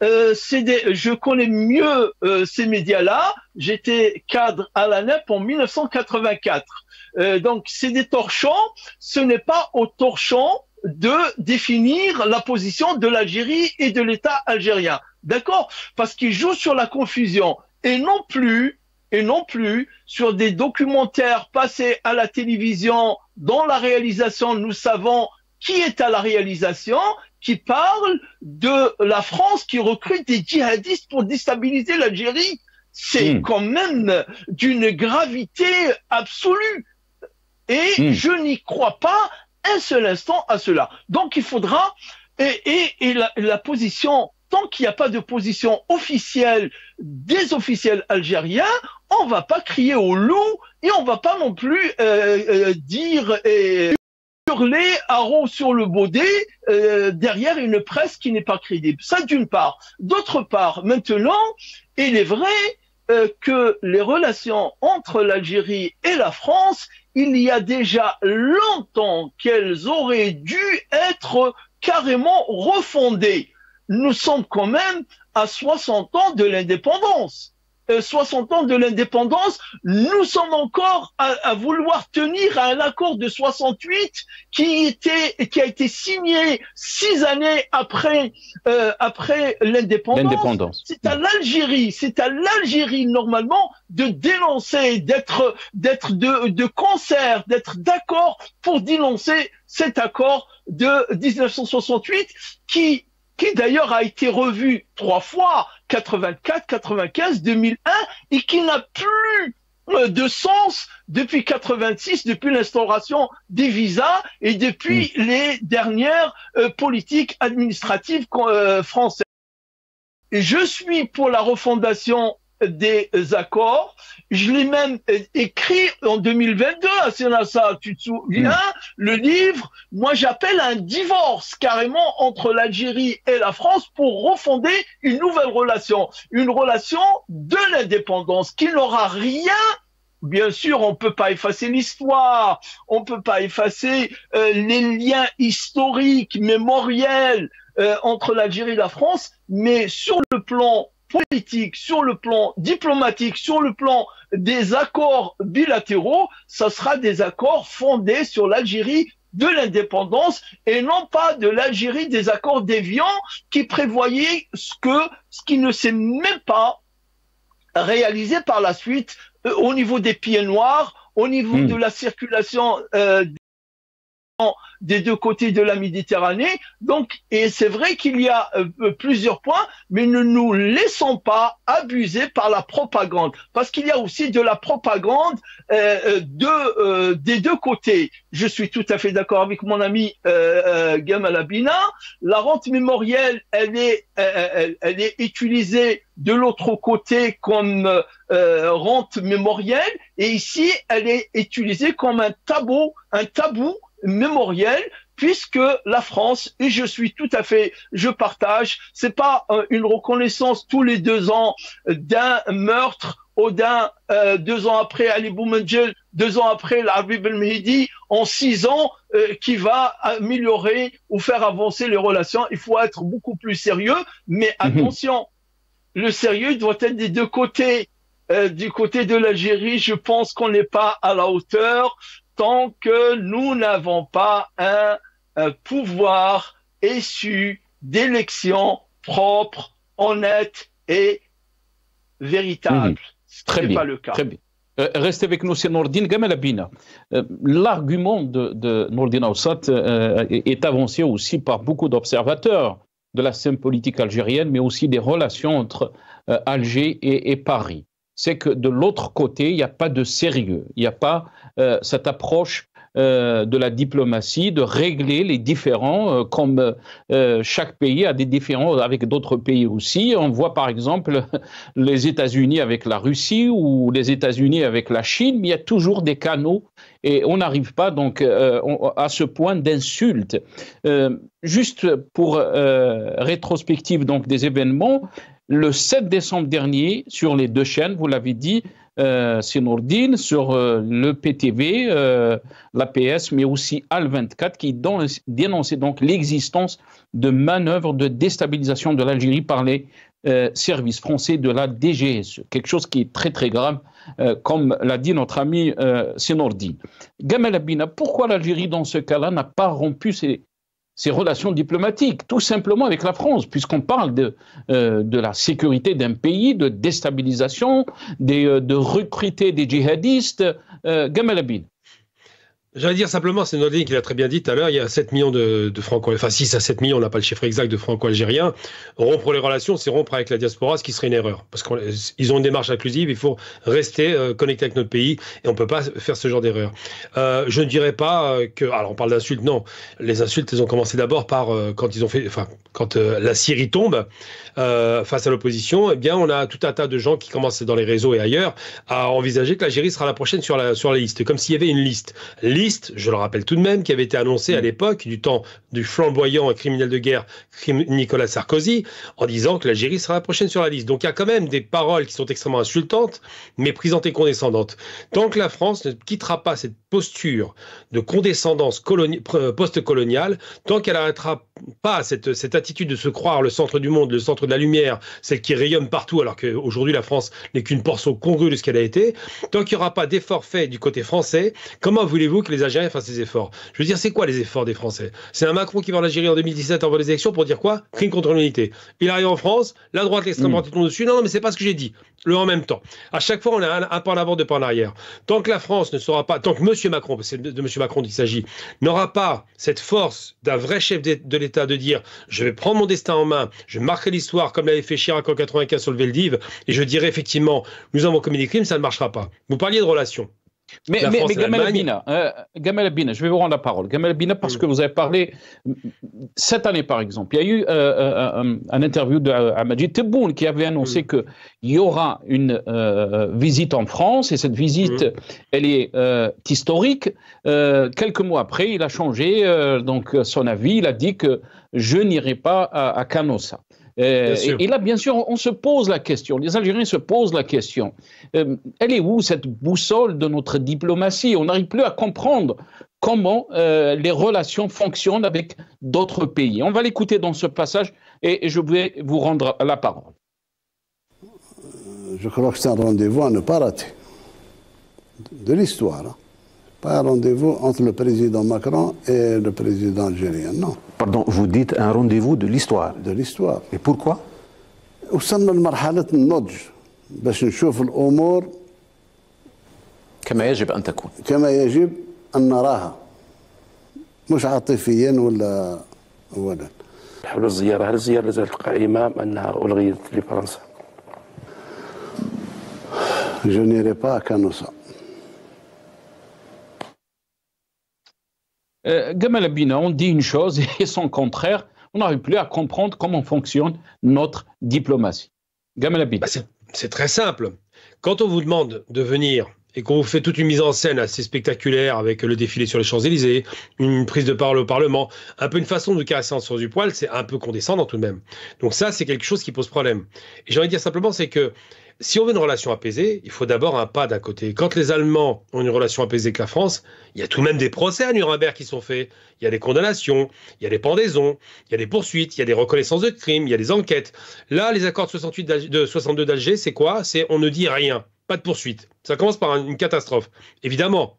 je connais mieux ces médias-là. J'étais cadre à la NEP en 1984. Donc c'est des torchons. Ce n'est pas aux torchons de définir la position de l'Algérie et de l'État algérien. D'accord? Parce qu'ils jouent sur la confusion et non plus sur des documentaires passés à la télévision dont la réalisation, nous savons qui est à la réalisation, qui parle de la France qui recrute des djihadistes pour déstabiliser l'Algérie. C'est quand même d'une gravité absolue. Et je n'y crois pas un seul instant à cela. Donc il faudra, et la position, tant qu'il n'y a pas de position officielle des officiels algériens, on va pas crier au loup et on va pas non plus dire et hurler haro sur le baudet derrière une presse qui n'est pas crédible. Ça d'une part. D'autre part, maintenant, il est vrai que les relations entre l'Algérie et la France, il y a déjà longtemps qu'elles auraient dû être carrément refondées. Nous sommes quand même à 60 ans de l'indépendance. 60 ans de l'indépendance, nous sommes encore à vouloir tenir à un accord de 68 qui a été signé 6 années après l'indépendance. C'est à l'Algérie normalement de dénoncer, d'être de concert, d'être d'accord pour dénoncer cet accord de 1968 qui d'ailleurs a été revu 3 fois, 84, 95, 2001, et qui n'a plus de sens depuis 86, depuis l'instauration des visas et depuis les dernières politiques administratives françaises. Et je suis pour la refondation des accords. Je l'ai même écrit en 2022 à Senassa, tu te souviens, le livre. Moi, j'appelle un divorce carrément entre l'Algérie et la France pour refonder une nouvelle relation, une relation de l'indépendance qui n'aura rien. Bien sûr, on peut pas effacer l'histoire, on peut pas effacer les liens historiques, mémoriels entre l'Algérie et la France, mais sur le plan politique, sur le plan diplomatique, sur le plan des accords bilatéraux, ça sera des accords fondés sur l'Algérie de l'indépendance et non pas de l'Algérie des accords d'Évian qui prévoyaient ce qui ne s'est même pas réalisé par la suite au niveau des pieds noirs, au niveau de la circulation des deux côtés de la Méditerranée. Donc, et c'est vrai qu'il y a plusieurs points, mais ne nous laissons pas abuser par la propagande, parce qu'il y a aussi de la propagande des deux côtés. Je suis tout à fait d'accord avec mon ami Gamal Abina. La rente mémorielle, elle est utilisée de l'autre côté comme rente mémorielle, et ici, elle est utilisée comme un tabou mémoriel, puisque la France, et je partage, c'est pas une reconnaissance tous les 2 ans d'un meurtre ou d'un 2 ans après Ali Boumendjel, 2 ans après l'Arbi Belmehdi, en 6 ans qui va améliorer ou faire avancer les relations. Il faut être beaucoup plus sérieux, mais attention, le sérieux doit être des deux côtés. Du côté de l'Algérie, je pense qu'on n'est pas à la hauteur tant que nous n'avons pas un pouvoir issu d'élections propres, honnêtes et véritables. Ce n'est pas le cas. Très bien. Restez avec nous, c'est Nourdine Gamal Abina. L'argument de Nourdine Aoussat est avancé aussi par beaucoup d'observateurs de la scène politique algérienne, mais aussi des relations entre Alger et Paris. C'est que de l'autre côté, il n'y a pas de sérieux, il n'y a pas cette approche de la diplomatie, de régler les différends, comme chaque pays a des différends avec d'autres pays aussi. On voit par exemple les États-Unis avec la Russie ou les États-Unis avec la Chine, mais il y a toujours des canaux et on n'arrive pas donc à ce point d'insulte. Juste pour rétrospective donc des événements, le 7 décembre dernier, sur les 2 chaînes, vous l'avez dit, c'est Nourdine, sur le PTV, l'APS, mais aussi AL24, qui dénonçait donc l'existence de manœuvres de déstabilisation de l'Algérie par les services français de la DGSE. Quelque chose qui est très très grave, comme l'a dit notre ami Nourdine. Gamal Abina, pourquoi l'Algérie dans ce cas-là n'a pas rompu ses relations diplomatiques, tout simplement avec la France, puisqu'on parle de la sécurité d'un pays, de déstabilisation, de recruter des djihadistes. Gamal Abina. J'allais dire simplement, c'est Nourdine qui l'a très bien dit tout à l'heure, il y a 7 millions de franco-algériens, enfin 6 à 7 millions, on n'a pas le chiffre exact de franco-algériens. Rompre les relations, c'est rompre avec la diaspora, ce qui serait une erreur. Parce qu'ils ont une démarche inclusive, il faut rester connecté avec notre pays et on ne peut pas faire ce genre d'erreur. Je ne dirais pas que... Alors on parle d'insultes, non. Les insultes, elles ont commencé d'abord par quand la Syrie tombe face à l'opposition, eh bien on a tout un tas de gens qui commencent dans les réseaux et ailleurs à envisager que l'Algérie sera la prochaine sur la liste, comme s'il y avait une liste, je le rappelle tout de même, qui avait été annoncée à l'époque du temps du flamboyant et criminel de guerre Nicolas Sarkozy, en disant que l'Algérie sera la prochaine sur la liste. Donc il y a quand même des paroles qui sont extrêmement insultantes, méprisantes et condescendantes. Tant que la France ne quittera pas cette posture de condescendance post-coloniale, tant qu'elle n'arrêtera pas cette attitude de se croire le centre du monde, le centre de la lumière, celle qui rayonne partout, alors qu'aujourd'hui la France n'est qu'une portion congrue de ce qu'elle a été, tant qu'il n'y aura pas d'efforts faits du côté français, comment voulez-vous que les Algériens fassent ces efforts? Je veux dire, c'est quoi les efforts des Français? C'est un Macron qui va en Algérie en 2017 avant les élections pour dire quoi? Crime contre l'humanité. Il arrive en France, la droite, l'extrême droite, ils tombent dessus. Non, mais c'est pas ce que j'ai dit. Le en même temps. À chaque fois, on a un pas en avant, deux pas en arrière. Tant que la France ne sera pas, tant que M. Macron, parce que c'est de M. Macron qu'il s'agit, n'aura pas cette force d'un vrai chef de l'État de dire je vais prendre mon destin en main, je marquerai l'histoire comme l'avait fait Chirac en 95 sur le Veldiv, et je dirai effectivement nous avons commis des crimes, ça ne marchera pas. Vous parliez de relations. Mais Gamal Abina, je vais vous rendre la parole. Gamal Abina, parce que vous avez parlé, cette année par exemple, il y a eu un interview d'Amajid Tebboune qui avait annoncé qu'il y aura une visite en France, et cette visite, elle est historique. Quelques mois après, il a changé donc son avis, il a dit que je n'irai pas à Canossa. Et là, bien sûr, on se pose la question, les Algériens se posent la question, elle est où cette boussole de notre diplomatie? On n'arrive plus à comprendre comment les relations fonctionnent avec d'autres pays. On va l'écouter dans ce passage et je vais vous rendre la parole. Je crois que c'est un rendez-vous à ne pas rater, de l'histoire. Hein. Pas un rendez-vous entre le président Macron et le président algérien, non. Pardon, vous dites un rendez-vous de l'histoire. De l'histoire. Et pourquoi? وصلنا لمرحلة النضج باش نشوف الأمور كما يجب أن تكون. كما يجب أن نراها. مش عاطفيا ولا. حول الزيارة، هل الزيارة لازالت قائمة أم أنها ألغيت لفرنسا؟ Je n'irai pas à Canossa. Gamal Abina, on dit une chose et son contraire, on n'arrive plus à comprendre comment fonctionne notre diplomatie. Gamal Abina. C'est très simple. Quand on vous demande de venir et qu'on vous fait toute une mise en scène assez spectaculaire avec le défilé sur les Champs-Élysées, une prise de parole au Parlement, un peu une façon de vous caresser en dessous du poil, c'est un peu condescendant tout de même. Donc ça, c'est quelque chose qui pose problème. Et j'ai envie de dire simplement, c'est que si on veut une relation apaisée, il faut d'abord un pas d'un côté. Quand les Allemands ont une relation apaisée avec la France, il y a tout de même des procès à Nuremberg qui sont faits. Il y a des condamnations, il y a des pendaisons, il y a des poursuites, il y a des reconnaissances de crimes, il y a des enquêtes. Là, les accords de 62 d'Alger, c'est quoi? C'est on ne dit rien, pas de poursuite. Ça commence par une catastrophe. Évidemment,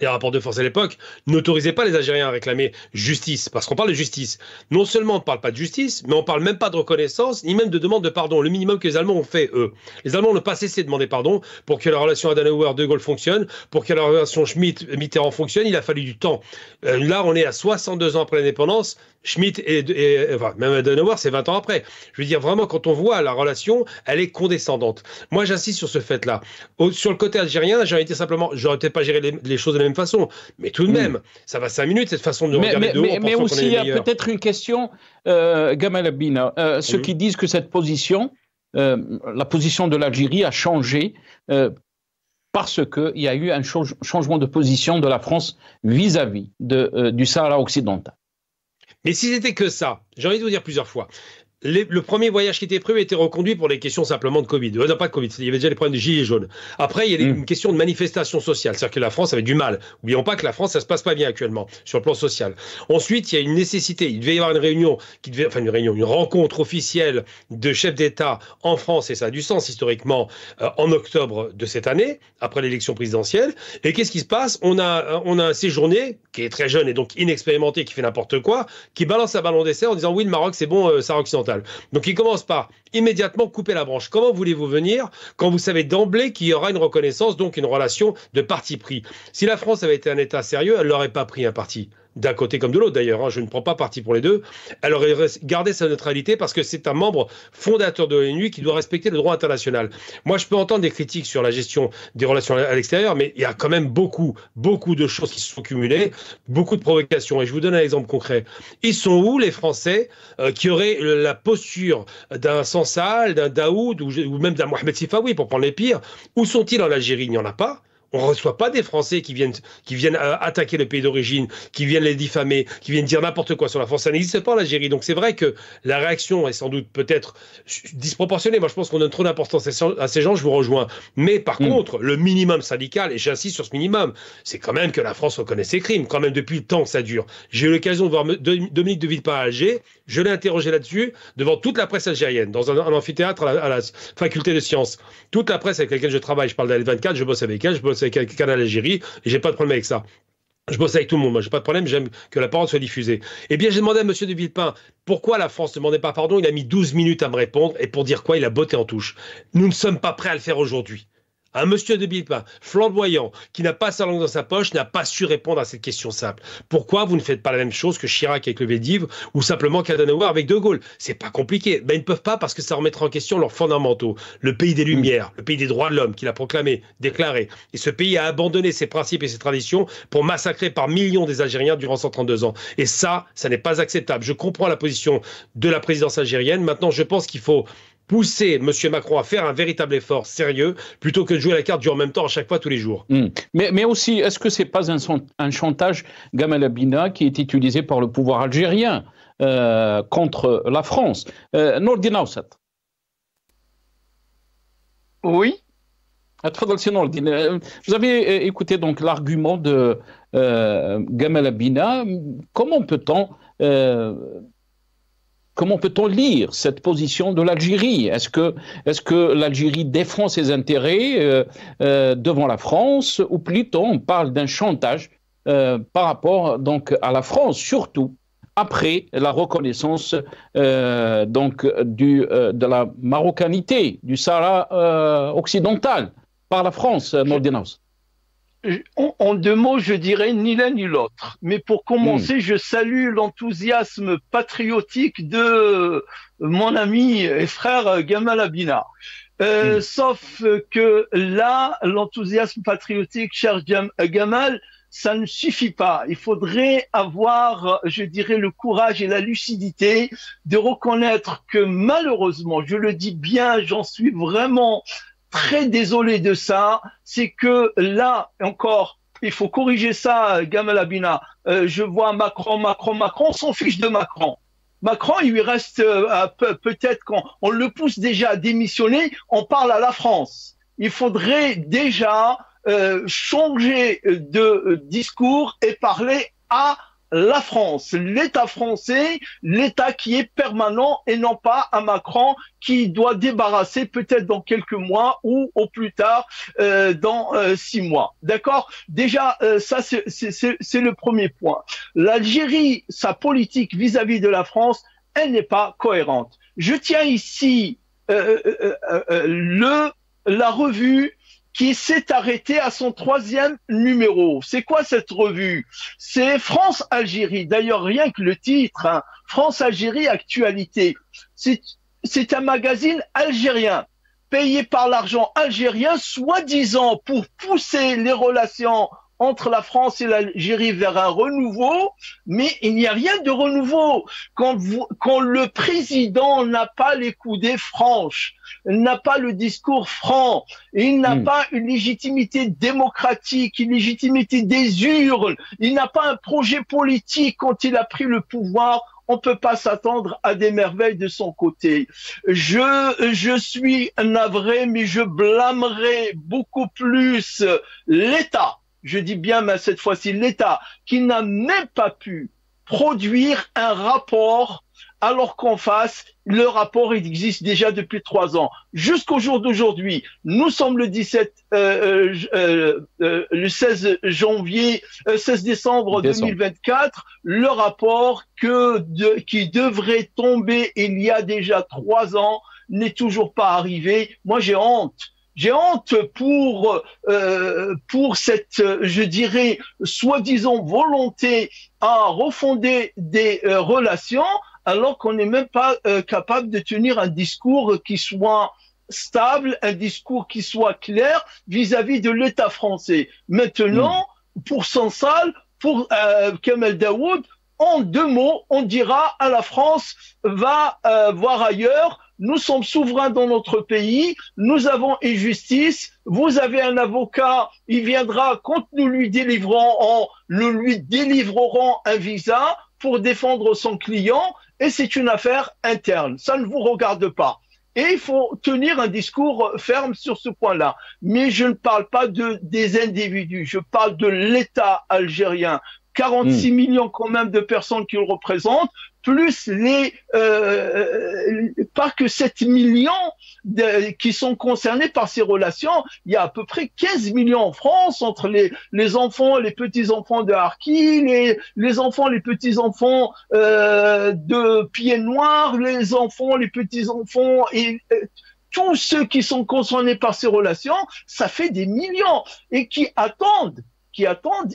les rapports de force à l'époque n'autorisaient pas les Algériens à réclamer justice, parce qu'on parle de justice. Non seulement on ne parle pas de justice, mais on ne parle même pas de reconnaissance, ni même de demande de pardon. Le minimum que les Allemands ont fait, eux. Les Allemands n'ont pas cessé de demander pardon pour que la relation Adenauer-De Gaulle fonctionne, pour que la relation Schmitt-Mitterrand fonctionne. Il a fallu du temps. Là, on est à 62 ans après l'indépendance. Schmitt enfin, même Adenauer, c'est 20 ans après. Je veux dire, vraiment, quand on voit la relation, elle est condescendante. Moi, j'insiste sur ce fait-là. Sur le côté algérien, j'ai envie de dire simplement, j'aurais peut-être pas géré les choses de la même façon, mais tout de même, ça va 5 minutes, cette façon de regarder de haut. Mais aussi, il y a peut-être une question, Gamal Abina, ceux qui disent que cette position, la position de l'Algérie a changé parce qu'il y a eu un changement de position de la France vis-à-vis du Sahara occidental. Mais si c'était que ça, j'ai envie de vous dire plusieurs fois, le premier voyage qui était prévu était reconduit pour des questions simplement de Covid. Non, pas de Covid, il y avait déjà les problèmes des gilets jaunes. Après, il y a une question de manifestation sociale, c'est-à-dire que la France avait du mal. N'oublions pas que la France, ça se passe pas bien actuellement sur le plan social. Ensuite, il y a une nécessité, il devait y avoir une réunion, une rencontre officielle de chefs d'État en France, et ça a du sens historiquement, en octobre de cette année, après l'élection présidentielle. Et qu'est-ce qui se passe? On a un séjourné qui est très jeune et donc inexpérimenté, qui fait n'importe quoi, qui balance un ballon d'essai en disant oui, le Maroc, c'est bon, Sahara occidental. Donc il commence par immédiatement couper la branche. Comment voulez-vous venir quand vous savez d'emblée qu'il y aura une reconnaissance, donc une relation de parti pris? Si la France avait été un État sérieux, elle n'aurait pas pris un parti. D'un côté comme de l'autre d'ailleurs, hein, je ne prends pas parti pour les deux, elle aurait gardé sa neutralité parce que c'est un membre fondateur de l'ONU qui doit respecter le droit international. Moi je peux entendre des critiques sur la gestion des relations à l'extérieur, mais il y a quand même beaucoup de choses qui se sont cumulées, beaucoup de provocations, et je vous donne un exemple concret. Ils sont où les Français qui auraient la posture d'un Sansal, d'un Daoud ou même d'un Mohamed Sifawi pour prendre les pires? Où sont-ils en Algérie? Il n'y en a pas. On ne reçoit pas des Français qui viennent attaquer le pays d'origine, qui viennent les diffamer, qui viennent dire n'importe quoi sur la France. Ça n'existe pas en Algérie. Donc c'est vrai que la réaction est sans doute peut-être disproportionnée. Moi, je pense qu'on donne trop d'importance à ces gens, je vous rejoins. Mais par contre, le minimum syndical, et j'insiste sur ce minimum, c'est quand même que la France reconnaisse ses crimes, quand même depuis le temps que ça dure. J'ai eu l'occasion de voir Dominique de Villepin à Alger. Je l'ai interrogé là-dessus devant toute la presse algérienne, dans un amphithéâtre à la faculté de sciences. Toute la presse avec laquelle je travaille, je parle d'L24, je bosse avec elle, je bosse avec Canal Algérie, et j'ai pas de problème avec ça. Je bosse avec tout le monde, moi j'ai pas de problème, j'aime que la parole soit diffusée. Eh bien, j'ai demandé à monsieur de Villepin pourquoi la France ne demandait pas pardon, il a mis 12 minutes à me répondre, et pour dire quoi, il a botté en touche. Nous ne sommes pas prêts à le faire aujourd'hui. Un monsieur de Villepin, flamboyant, qui n'a pas sa langue dans sa poche, n'a pas su répondre à cette question simple. Pourquoi vous ne faites pas la même chose que Chirac avec le Veldiv ou simplement qu'Adenauer avec De Gaulle? C'est pas compliqué. Ben, ils ne peuvent pas parce que ça remettra en question leurs fondamentaux. Le pays des Lumières, le pays des droits de l'homme qu'il a proclamé, déclaré. Et ce pays a abandonné ses principes et ses traditions pour massacrer par millions des Algériens durant 132 ans. Et ça n'est pas acceptable. Je comprends la position de la présidence algérienne. Maintenant, je pense qu'il faut pousser M. Macron à faire un véritable effort sérieux plutôt que de jouer la carte du en même temps à chaque fois tous les jours. Mais aussi, est-ce que ce n'est pas un chantage Gamal Abina qui est utilisé par le pouvoir algérien contre la France? Nourdine Aoussat. Oui. Vous avez écouté donc l'argument de Gamal Abina. Comment peut-on lire cette position de l'Algérie? Est-ce que l'Algérie défend ses intérêts devant la France, ou plutôt on parle d'un chantage par rapport donc à la France, surtout après la reconnaissance de la marocanité du Sahara occidental par la France, Nordinaus? En deux mots, je dirais ni l'un ni l'autre. Mais pour commencer, je salue l'enthousiasme patriotique de mon ami et frère Gamal Abina. Sauf que là, l'enthousiasme patriotique, cher Gamal, ça ne suffit pas. Il faudrait avoir, je dirais, le courage et la lucidité de reconnaître que malheureusement, je le dis bien, j'en suis vraiment très désolé de ça, c'est que là encore, il faut corriger ça, Gamal Abina. Je vois Macron, on s'en fiche de Macron. Macron, il lui reste peut-être qu'on le pousse déjà à démissionner, on parle à la France. Il faudrait déjà changer de discours et parler à la France, l'État français, l'État qui est permanent et non pas à Macron qui doit débarrasser peut-être dans quelques mois ou au plus tard dans 6 mois. D'accord? Déjà, ça c'est le premier point. L'Algérie, sa politique vis-à-vis de la France, elle n'est pas cohérente. Je tiens ici la revue qui s'est arrêté à son 3e numéro. C'est quoi cette revue? C'est France-Algérie. D'ailleurs, rien que le titre, hein, France-Algérie Actualité. C'est un magazine algérien, payé par l'argent algérien, soi-disant pour pousser les relations entre la France et l'Algérie vers un renouveau, mais il n'y a rien de renouveau. Quand le président n'a pas les coudées franches, n'a pas le discours franc, il n'a pas une légitimité démocratique, une légitimité des urnes, il n'a pas un projet politique quand il a pris le pouvoir, on ne peut pas s'attendre à des merveilles de son côté. Je suis navré, mais je blâmerai beaucoup plus l'État. Je dis bien, mais cette fois-ci, l'État, qui n'a même pas pu produire un rapport, alors qu'en face, le rapport existe déjà depuis 3 ans. Jusqu'au jour d'aujourd'hui, nous sommes le 16 décembre 2024, le rapport qui devrait tomber il y a déjà 3 ans n'est toujours pas arrivé. Moi, j'ai honte. J'ai honte pour cette, je dirais, soi-disant volonté à refonder des relations, alors qu'on n'est même pas capable de tenir un discours qui soit stable, un discours qui soit clair vis-à-vis de l'État français. Maintenant, pour Sansal, pour Kamel Daoud, en 2 mots, on dira à la France, va voir ailleurs. nous sommes souverains dans notre pays, nous avons une justice, vous avez un avocat, il viendra quand nous lui délivrerons un visa pour défendre son client, et c'est une affaire interne, ça ne vous regarde pas. Et il faut tenir un discours ferme sur ce point-là. Mais je ne parle pas des individus, je parle de l'État algérien. 46 millions quand même de personnes qu'il représente, plus pas que 7 millions qui sont concernés par ces relations. Il y a à peu près 15 millions en France entre les enfants, les petits-enfants de Harki, les enfants, les petits-enfants de Pieds Noirs, les petits-enfants et tous ceux qui sont concernés par ces relations, ça fait des millions et qui attendent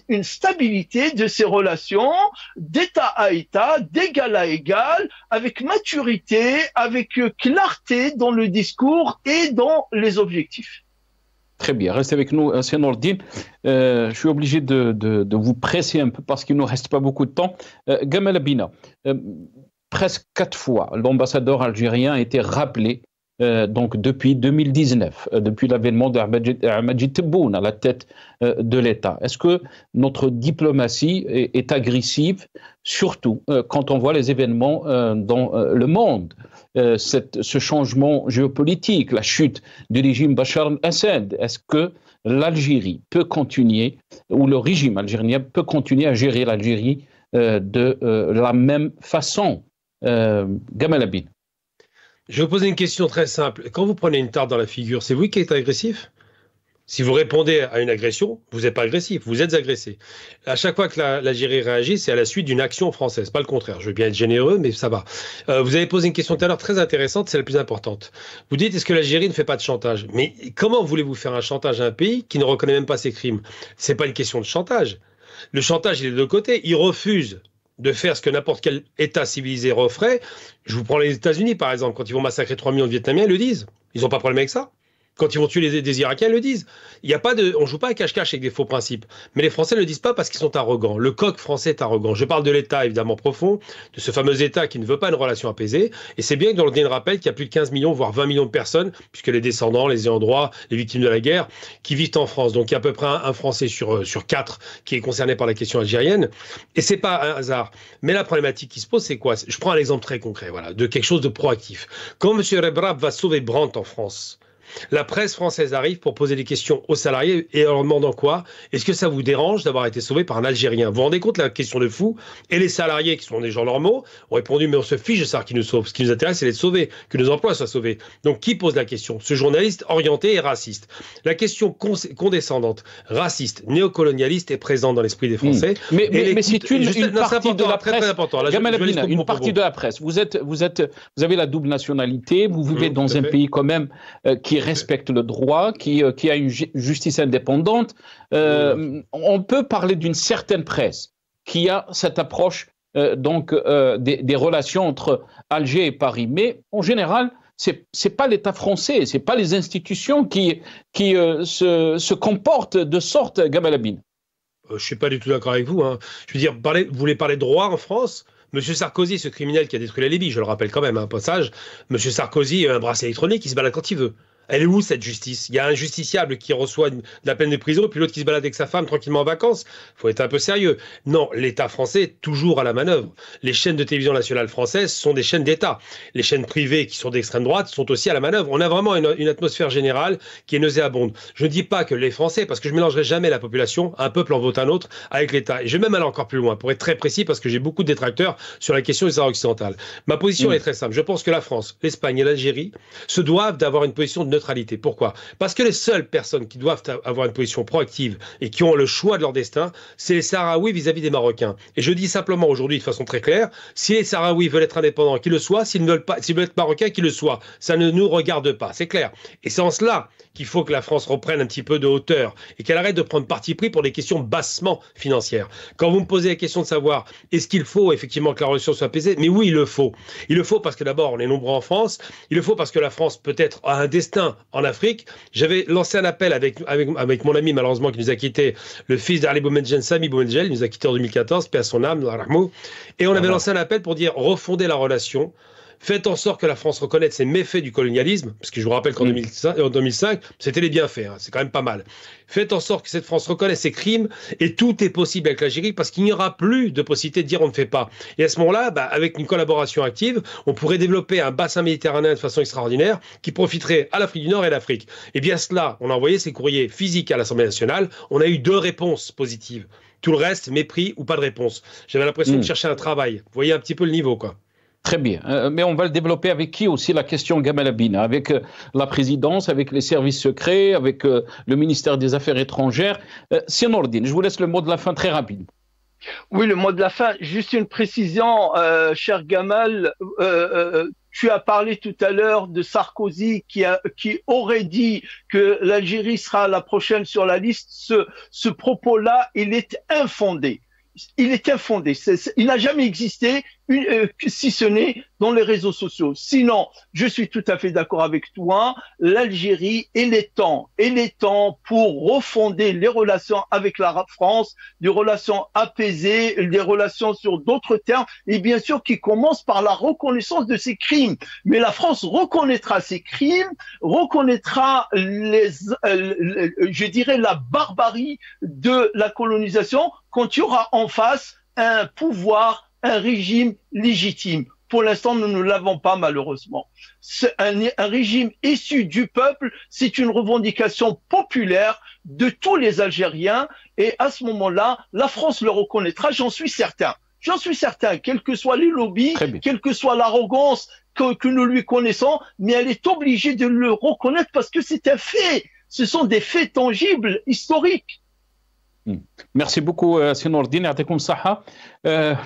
une stabilité de ces relations d'État à État, d'égal à égal, avec maturité, avec clarté dans le discours et dans les objectifs. Très bien, restez avec nous, c'est Nordine. Je suis obligé de vous presser un peu parce qu'il ne nous reste pas beaucoup de temps. Gamal Abina, presque 4 fois, l'ambassadeur algérien a été rappelé donc depuis 2019, depuis l'avènement d'Ahmadji Tebboune à la tête de l'État. Est-ce que notre diplomatie est agressive, surtout quand on voit les événements dans le monde, ce changement géopolitique, la chute du régime Bachar el-Assad? Est-ce que l'Algérie peut continuer, ou le régime algérien peut continuer à gérer l'Algérie de la même façon? Gamal Abina. Je vais vous poser une question très simple. Quand vous prenez une tarte dans la figure, c'est vous qui êtes agressif? Si vous répondez à une agression, vous n'êtes pas agressif, vous êtes agressé. À chaque fois que l'Algérie réagit, c'est à la suite d'une action française, pas le contraire. Je veux bien être généreux, mais ça va. Vous avez posé une question tout à l'heure très intéressante, c'est la plus importante. Vous dites, est-ce que l'Algérie ne fait pas de chantage? Mais comment voulez-vous faire un chantage à un pays qui ne reconnaît même pas ses crimes? C'est pas une question de chantage. Le chantage, il est de deux côtés. Il refuse de faire ce que n'importe quel État civilisé referait. Je vous prends les États-Unis, par exemple. Quand ils vont massacrer 3 millions de Vietnamiens, ils le disent. Ils n'ont pas de problème avec ça. Quand ils vont tuer des Irakiens, ils le disent. Il y a pas on joue pas à cache-cache avec des faux principes. Mais les Français ne le disent pas parce qu'ils sont arrogants. Le coq français est arrogant. Je parle de l'État, évidemment, profond, de ce fameux État qui ne veut pas une relation apaisée. Et c'est bien que dans le rappel qu'il y a plus de 15 millions, voire 20 millions de personnes, puisque les descendants, les ayants droit, les victimes de la guerre, qui vivent en France. Donc il y a à peu près un Français sur 4 qui est concerné par la question algérienne. Et c'est pas un hasard. Mais la problématique qui se pose, c'est quoi? Je prends un exemple très concret, voilà, de quelque chose de proactif. Quand M. Rebrab va sauver Brandt en France, la presse française arrive pour poser des questions aux salariés et en leur demandant quoi? Est-ce que ça vous dérange d'avoir été sauvé par un Algérien? Vous vous rendez compte la question de fou? Et les salariés, qui sont des gens normaux, ont répondu, mais on se fiche de savoir qui nous sauve. Ce qui nous intéresse, c'est d'être sauvés, que nos emplois soient sauvés. Donc qui pose la question? Ce journaliste orienté et raciste. La question condescendante, raciste, néocolonialiste est présente dans l'esprit des Français. Mais c'est une partie de la presse. Une partie de la presse. Vous avez la double nationalité, vous vivez dans un pays quand même qui respecte le droit, qui a une justice indépendante. On peut parler d'une certaine presse qui a cette approche des relations entre Alger et Paris. Mais en général, c'est pas l'État français, c'est pas les institutions qui se comportent de sorte, Gamal Abina. Je suis pas du tout d'accord avec vous. Hein. Je veux dire, vous voulez parler de droit en France? Monsieur Sarkozy, ce criminel qui a détruit la Libye, je le rappelle quand même, un passage, Monsieur Sarkozy a un bracelet électronique, il se balade quand il veut. Elle est où cette justice? Il y a un justiciable qui reçoit de la peine de prison, puis l'autre qui se balade avec sa femme tranquillement en vacances. Il faut être un peu sérieux. Non, l'État français est toujours à la manœuvre. Les chaînes de télévision nationale françaises sont des chaînes d'État. Les chaînes privées qui sont d'extrême droite sont aussi à la manœuvre. On a vraiment une atmosphère générale qui est nauséabonde. Je ne dis pas que les Français, parce que je ne mélangerai jamais la population, un peuple en vote un autre, avec l'État. Et je vais même aller encore plus loin, pour être très précis, parce que j'ai beaucoup de détracteurs sur la question des Sahara occidentale. Ma position est très simple. Je pense que la France, l'Espagne et l'Algérie se doivent d'avoir une position de neutralité. Pourquoi? Parce que les seules personnes qui doivent avoir une position proactive et qui ont le choix de leur destin, c'est les Sahraouis vis-à-vis des Marocains. Et je dis simplement aujourd'hui de façon très claire, si les Sahraouis veulent être indépendants, qu'ils le soient, s'ils veulent être Marocains, qu'ils le soient. Ça ne nous regarde pas, c'est clair. Et c'est en cela qu'il faut que la France reprenne un petit peu de hauteur et qu'elle arrête de prendre parti pris pour des questions bassement financières. Quand vous me posez la question de savoir est-ce qu'il faut effectivement que la relation soit apaisée, mais oui, il le faut. Il le faut parce que d'abord, on est nombreux en France. Il le faut parce que la France peut-être a un destin en Afrique. J'avais lancé un appel avec mon ami malheureusement qui nous a quitté, le fils d'Ali Boumedjel, Sami Boumedjel, il nous a quitté en 2014, paix à son âme, et on avait lancé un appel pour dire refonder la relation, Faites en sorte que la France reconnaisse ses méfaits du colonialisme, parce que je vous rappelle qu'en 2005, c'était les bienfaits, hein, c'est quand même pas mal. Faites en sorte que cette France reconnaisse ses crimes, et tout est possible avec l'Algérie, parce qu'il n'y aura plus de possibilité de dire on ne fait pas. Et à ce moment-là, avec une collaboration active, on pourrait développer un bassin méditerranéen de façon extraordinaire, qui profiterait à l'Afrique du Nord et à l'Afrique. Et bien cela, on a envoyé ces courriers physiques à l'Assemblée nationale, on a eu 2 réponses positives. Tout le reste, mépris ou pas de réponse. J'avais l'impression de chercher un travail. Vous voyez un petit peu le niveau, quoi. Très bien, mais on va le développer avec qui aussi la question Gamal Abina, avec la présidence, avec les services secrets, avec le ministère des Affaires étrangères. Sir Nordine, je vous laisse le mot de la fin très rapide. Oui, le mot de la fin. Juste une précision, cher Gamal. Tu as parlé tout à l'heure de Sarkozy qui aurait dit que l'Algérie sera la prochaine sur la liste. Ce propos-là, il est infondé. Il est infondé. Il n'a jamais existé, si ce n'est dans les réseaux sociaux. Sinon, je suis tout à fait d'accord avec toi. L'Algérie, il est temps pour refonder les relations avec la France, des relations apaisées, des relations sur d'autres termes, et bien sûr qui commencent par la reconnaissance de ses crimes. Mais la France reconnaîtra ses crimes, reconnaîtra je dirais la barbarie de la colonisation quand il y aura en face un pouvoir, un régime légitime. Pour l'instant, nous ne l'avons pas malheureusement. C'est un régime issu du peuple, c'est une revendication populaire de tous les Algériens et à ce moment-là, la France le reconnaîtra, j'en suis certain. J'en suis certain, quels que soient les lobbies, quelle que soit l'arrogance que nous lui connaissons, mais elle est obligée de le reconnaître parce que c'est un fait. Ce sont des faits tangibles, historiques. Merci beaucoup, Sir Nordine.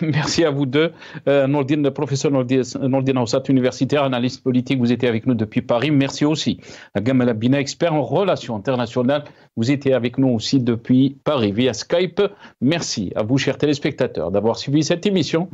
Merci à vous deux. Nordine, professeur Nordine Aoussat, universitaire, analyste politique, vous étiez avec nous depuis Paris. Merci aussi à Gamal Abina, expert en relations internationales. Vous étiez avec nous aussi depuis Paris via Skype. Merci à vous, chers téléspectateurs, d'avoir suivi cette émission.